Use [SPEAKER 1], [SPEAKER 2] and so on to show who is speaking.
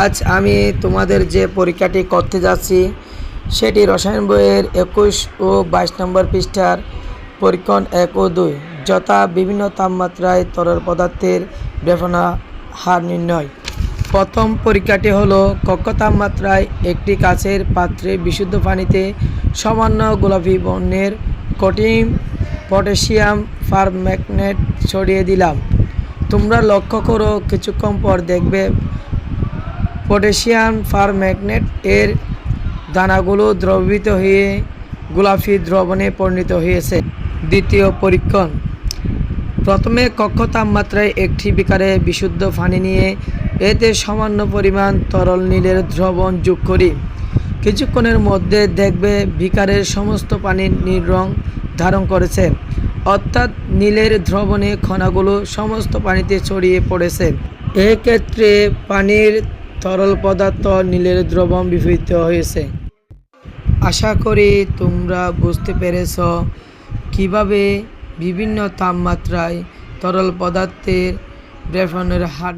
[SPEAKER 1] আজ আমি তোমাদের যে পরীক্ষাটি করতে যাচ্ছি সেটি রসায়ন বইয়ের 21 ও 22 নম্বর পৃষ্ঠার পরীক্ষণ 1 ও 2 যথা বিভিন্ন তাপমাত্রায় তরল পদার্থের ব্যাপনা হার নির্ণয়। প্রথম পরীক্ষাটি হলো কক্ষ তাপমাত্রায় একটি কাচের পাত্রে বিশুদ্ধ পানিতে সামান্য গোলাপি বর্ণের কঠিন পটাশিয়াম পারম্যাঙ্গনেট ছড়িয়ে দিলাম। তোমরা লক্ষ্য করো, কিছুক্ষণ পর দেখবে পটাশিয়াম পারম্যাঙ্গনেট এর দানাগুলো দ্রবীভূত হয়ে গোলাপি দ্রবণে পরিণত হয়েছে। দ্বিতীয় পরীক্ষণ। প্রথমে কক্ষ তাপমাত্রায় একটি বিকারে বিশুদ্ধ পানি নিয়ে এতে সামান্য পরিমাণ তরল নীলের দ্রবণ যোগ করি। কিছুক্ষণের মধ্যে দেখবে বিকারের সমস্ত পানি নীল রং ধারণ করেছে, অর্থাৎ নীলের দ্রবণে কণাগুলো সমস্ত পানিতে ছড়িয়ে পড়েছে। এক্ষেত্রে পানির তরল পদার্থ নীলের দ্রবণ বিভূত হয়েছে। আশা করি তোমরা বুঝতে পেরেছ কিভাবে বিভিন্ন তাপমাত্রায় তরল পদার্থের ব্যাপনের হার